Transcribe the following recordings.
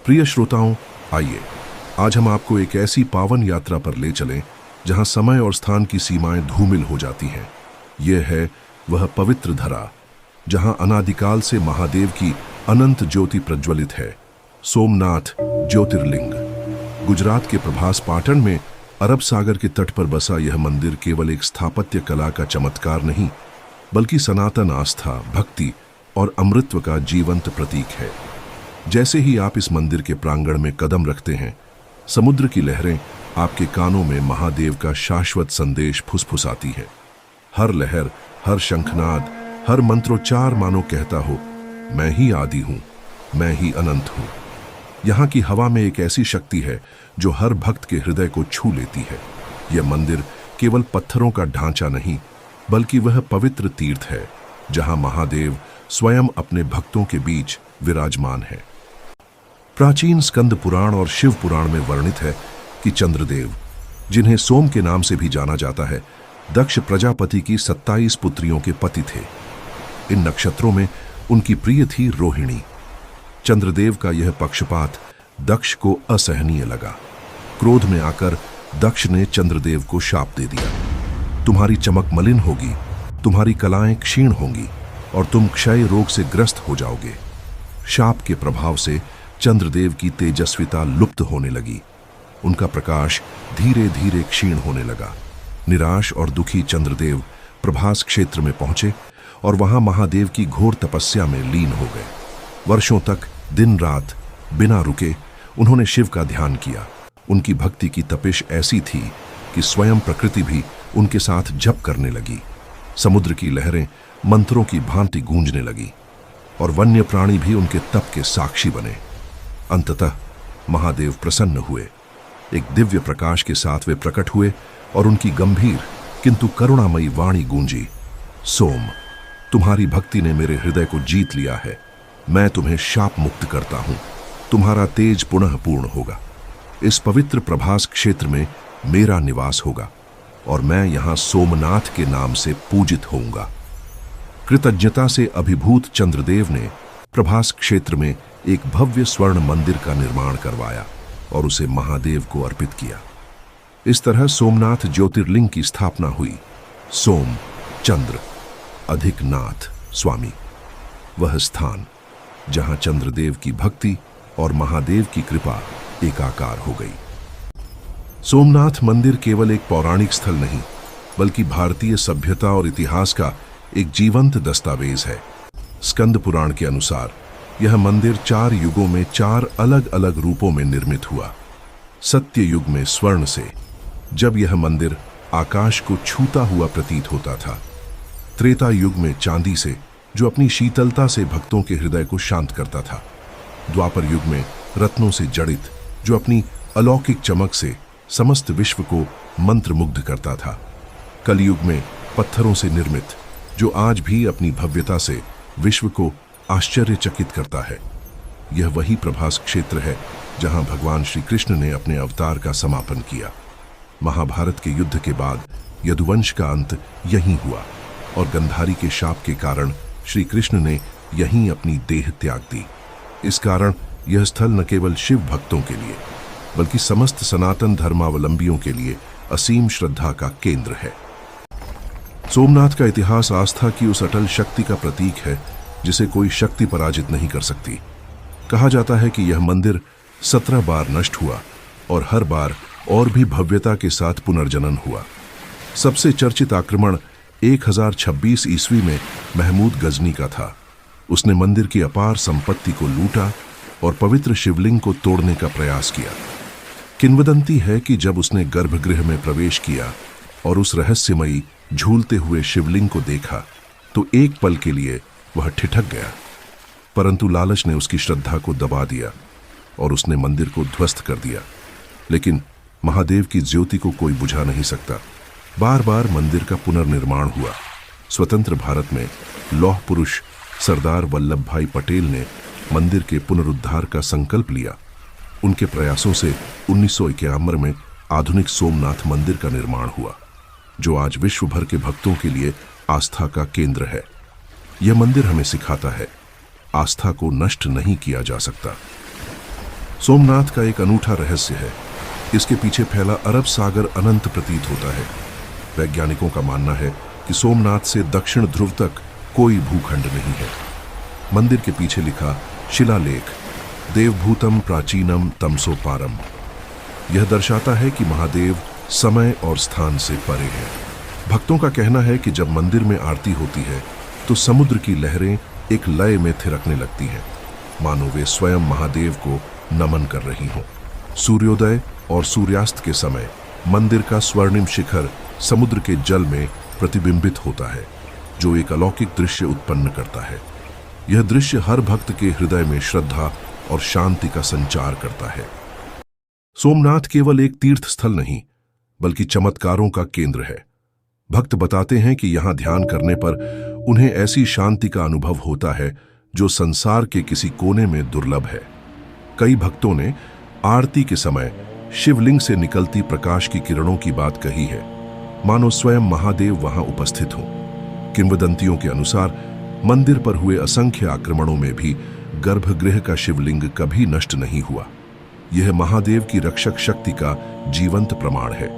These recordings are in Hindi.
प्रिय श्रोताओं, आइए आज हम आपको एक ऐसी पावन यात्रा पर ले चलें जहां समय और स्थान की सीमाएं धूमिल हो जाती हैं। यह है वह पवित्र धरा जहां अनादिकाल से महादेव की अनंत ज्योति प्रज्वलित है। सोमनाथ ज्योतिर्लिंग। गुजरात के प्रभास पाटन में अरब सागर के तट पर बसा यह मंदिर केवल एक स्थापत्य कला का चमत्कार नहीं, बल्कि सनातन आस्था, भक्ति और अमृतत्व का जीवंत प्रतीक है। जैसे ही आप इस मंदिर के प्रांगण में कदम रखते हैं, समुद्र की लहरें आपके कानों में महादेव का शाश्वत संदेश फुसफुसाती है। हर लहर, हर शंखनाद, हर मंत्रोच्चार मानो कहता हो, मैं ही आदि हूं, मैं ही अनंत हूं। यहाँ की हवा में एक ऐसी शक्ति है जो हर भक्त के हृदय को छू लेती है। यह मंदिर केवल पत्थरों का ढांचा नहीं, बल्कि वह पवित्र तीर्थ है जहां महादेव स्वयं अपने भक्तों के बीच विराजमान है। प्राचीन स्कंद पुराण और शिव पुराण में वर्णित है कि चंद्रदेव, जिन्हें सोम के नाम से भी जाना जाता है, दक्ष प्रजापति की 27 पुत्रियों के पति थे। इन नक्षत्रों में उनकी प्रिय थी रोहिणी। चंद्रदेव का यह पक्षपात दक्ष को असहनीय लगा। क्रोध में आकर दक्ष ने चंद्रदेव को शाप दे दिया, तुम्हारी चमक मलिन होगी, तुम्हारी कलाएं क्षीण होंगी और तुम क्षय रोग से ग्रस्त हो जाओगे। शाप के प्रभाव से चंद्रदेव की तेजस्विता लुप्त होने लगी। उनका प्रकाश धीरे धीरे क्षीण होने लगा। निराश और दुखी चंद्रदेव प्रभास क्षेत्र में पहुंचे और वहां महादेव की घोर तपस्या में लीन हो गए। वर्षों तक दिन रात बिना रुके उन्होंने शिव का ध्यान किया। उनकी भक्ति की तपिश ऐसी थी कि स्वयं प्रकृति भी उनके साथ जप करने लगी। समुद्र की लहरें मंत्रों की भांति गूंजने लगी और वन्य प्राणी भी उनके तप के साक्षी बने। अंततः महादेव प्रसन्न हुए। एक दिव्य प्रकाश के साथ वे प्रकट हुए और उनकी गंभीर किंतु करुणामयी वाणी गूंजी, सोम, तुम्हारी भक्ति ने मेरे हृदय को जीत लिया है। मैं तुम्हें शाप मुक्त करता हूं। तुम्हारा तेज पुनः पूर्ण होगा। इस पवित्र प्रभास क्षेत्र में मेरा निवास होगा और मैं यहां सोमनाथ के नाम से पूजित होऊंगा। कृतज्ञता से अभिभूत चंद्रदेव ने प्रभास क्षेत्र में एक भव्य स्वर्ण मंदिर का निर्माण करवाया और उसे महादेव को अर्पित किया। इस तरह सोमनाथ ज्योतिर्लिंग की स्थापना हुई। सोम, चंद्र, अधिक नाथ, स्वामी, वह स्थान जहां चंद्रदेव की भक्ति और महादेव की कृपा एकाकार हो गई। सोमनाथ मंदिर केवल एक पौराणिक स्थल नहीं, बल्कि भारतीय सभ्यता और इतिहास का एक जीवंत दस्तावेज है। स्कंद पुराण के अनुसार यह मंदिर 4 युगों में 4 अलग अलग रूपों में निर्मित हुआ। सत्य युग में स्वर्ण से, जब यह मंदिर आकाश को छूता हुआ प्रतीत होता था। त्रेता युग में चांदी से, जो अपनी शीतलता से भक्तों के हृदय को शांत करता था। द्वापर युग में रत्नों से जड़ित, जो अपनी अलौकिक चमक से समस्त विश्व को मंत्रमुग्ध करता था। कलयुग में पत्थरों से निर्मित, जो आज भी अपनी भव्यता से विश्व को आश्चर्यचकित करता है। यह वही प्रभास क्षेत्र है जहां भगवान श्री कृष्ण ने अपने अवतार का समापन किया। महाभारत के युद्ध के बाद यदुवंश का अंत यहीं हुआ और गंधारी के शाप के कारण श्री कृष्ण ने यहीं अपनी देह त्याग दी। इस कारण यह स्थल न केवल शिव भक्तों के लिए, बल्कि समस्त सनातन धर्मावलंबियों के लिए असीम श्रद्धा का केंद्र है। सोमनाथ का इतिहास आस्था की उस अटल शक्ति का प्रतीक है जिसे कोई शक्ति पराजित नहीं कर सकती। कहा जाता है कि यह मंदिर 17 बार नष्ट हुआ और हर बार और भी भव्यता के साथ पुनर्जनन हुआ। सबसे चर्चित आक्रमण 1026 ईस्वी में महमूद गजनी का था। उसने मंदिर की अपार संपत्ति को लूटा और पवित्र शिवलिंग को तोड़ने का प्रयास किया। किंवदंती है कि जब उसने गर्भगृह में प्रवेश किया और उस रहस्यमयी झूलते हुए शिवलिंग को देखा, तो एक पल के लिए वह ठिठक गया। परंतु लालच ने उसकी श्रद्धा को दबा दिया और उसने मंदिर को ध्वस्त कर दिया। लेकिन महादेव की ज्योति को कोई बुझा नहीं सकता। बार बार मंदिर का पुनर्निर्माण हुआ। स्वतंत्र भारत में लौह पुरुष सरदार वल्लभ भाई पटेल ने मंदिर के पुनरुद्धार का संकल्प लिया। उनके प्रयासों से 1951 में आधुनिक सोमनाथ मंदिर का निर्माण हुआ, जो आज विश्व भर के भक्तों के लिए आस्था का केंद्र है। यह मंदिर हमें सिखाता है, आस्था को नष्ट नहीं किया जा सकता। सोमनाथ का एक अनूठा रहस्य है। इसके पीछे फैला अरब सागर अनंत प्रतीत होता है। वैज्ञानिकों का मानना है कि सोमनाथ से दक्षिण ध्रुव तक कोई भूखंड नहीं है। मंदिर के पीछे लिखा शिलालेख देवभूतम प्राचीनम तमसो पारम, यह दर्शाता है कि महादेव समय और स्थान से परे हैं। भक्तों का कहना है कि जब मंदिर में आरती होती है तो समुद्र की लहरें एक लय में थिरकने लगती हैं, मानो वे स्वयं महादेव को नमन कर रही हों। सूर्योदय और सूर्यास्त के समय मंदिर का स्वर्णिम शिखर समुद्र के जल में प्रतिबिंबित होता है, जो एक अलौकिक दृश्य उत्पन्न करता है। यह दृश्य हर भक्त के हृदय में श्रद्धा और शांति का संचार करता है। सोमनाथ केवल एक तीर्थ स्थल नहीं, बल्कि चमत्कारों का केंद्र है। भक्त बताते हैं कि यहां ध्यान करने पर उन्हें ऐसी शांति का अनुभव होता है जो संसार के किसी कोने में दुर्लभ है। कई भक्तों ने आरती के समय शिवलिंग से निकलती प्रकाश की किरणों की बात कही है, मानो स्वयं महादेव वहां उपस्थित हों। किंवदंतियों के अनुसार मंदिर पर हुए असंख्य आक्रमणों में भी गर्भगृह का शिवलिंग कभी नष्ट नहीं हुआ। यह महादेव की रक्षक शक्ति का जीवंत प्रमाण है।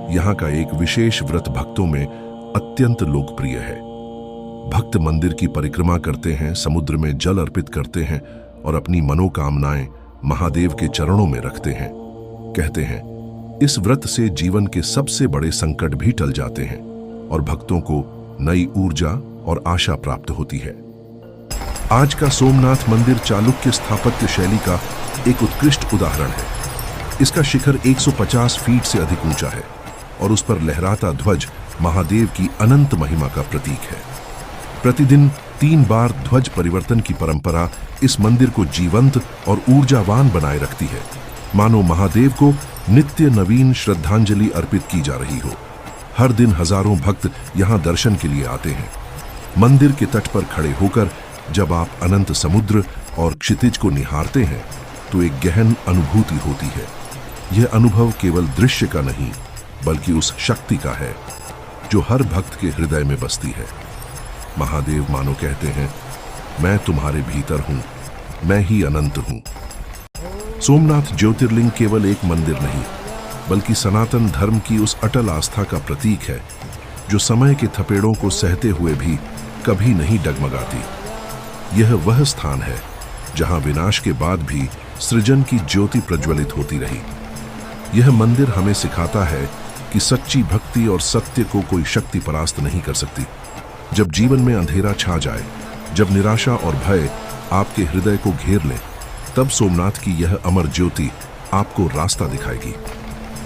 यहाँ का एक विशेष व्रत भक्तों में अत्यंत लोकप्रिय है। भक्त मंदिर की परिक्रमा करते हैं, समुद्र में जल अर्पित करते हैं और अपनी मनोकामनाएं महादेव के चरणों में रखते हैं। कहते हैं, इस व्रत से जीवन के सबसे बड़े संकट भी टल जाते हैं और भक्तों को नई ऊर्जा और आशा प्राप्त होती है। आज का सोमनाथ मंदिर चालुक्य स्थापत्य शैली का एक उत्कृष्ट उदाहरण है। इसका शिखर 150 फीट से अधिक ऊंचा है और उस पर लहराता ध्वज महादेव की अनंत महिमा का प्रतीक है। प्रतिदिन 3 बार ध्वज परिवर्तन की परंपरा इस मंदिर को जीवंत और ऊर्जावान बनाए रखती है, मानो महादेव को नित्य नवीन श्रद्धांजलि अर्पित की जा रही हो। हर दिन हजारों भक्त यहां दर्शन के लिए आते हैं। मंदिर के तट पर खड़े होकर जब आप अनंत समुद्र और क्षितिज को निहारते हैं तो एक गहन अनुभूति होती है। यह अनुभव केवल दृश्य का नहीं, बल्कि उस शक्ति का है जो हर भक्त के हृदय में बसती है। महादेव मानो कहते हैं, मैं तुम्हारे भीतर हूं, मैं ही अनंत हूं। सोमनाथ ज्योतिर्लिंग केवल एक मंदिर नहीं, बल्कि सनातन धर्म की उस अटल आस्था का प्रतीक है जो समय के थपेड़ों को सहते हुए भी कभी नहीं डगमगाती। यह वह स्थान है जहां विनाश के बाद भी सृजन की ज्योति प्रज्वलित होती रही। यह मंदिर हमें सिखाता है कि सच्ची भक्ति और सत्य को कोई शक्ति परास्त नहीं कर सकती। जब जीवन में अंधेरा छा जाए, जब निराशा और भय आपके हृदय को घेर ले, तब सोमनाथ की यह अमर ज्योति आपको रास्ता दिखाएगी।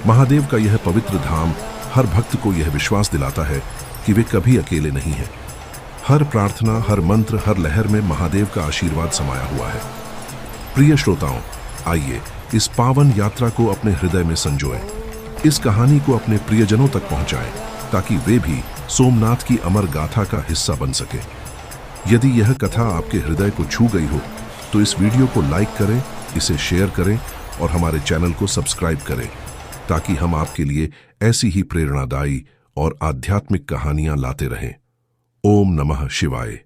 महादेव का यह पवित्र धाम हर भक्त को यह विश्वास दिलाता है कि वे कभी अकेले नहीं हैं। हर प्रार्थना, हर मंत्र, हर लहर में महादेव का आशीर्वाद समाया हुआ है। प्रिय श्रोताओं, आइए इस पावन यात्रा को अपने हृदय में संजोएं। इस कहानी को अपने प्रियजनों तक पहुंचाएं ताकि वे भी सोमनाथ की अमर गाथा का हिस्सा बन सके। यदि यह कथा आपके हृदय को छू गई हो तो इस वीडियो को लाइक करें, इसे शेयर करें और हमारे चैनल को सब्सक्राइब करें ताकि हम आपके लिए ऐसी ही प्रेरणादायी और आध्यात्मिक कहानियां लाते रहें। ओम नमः शिवाय।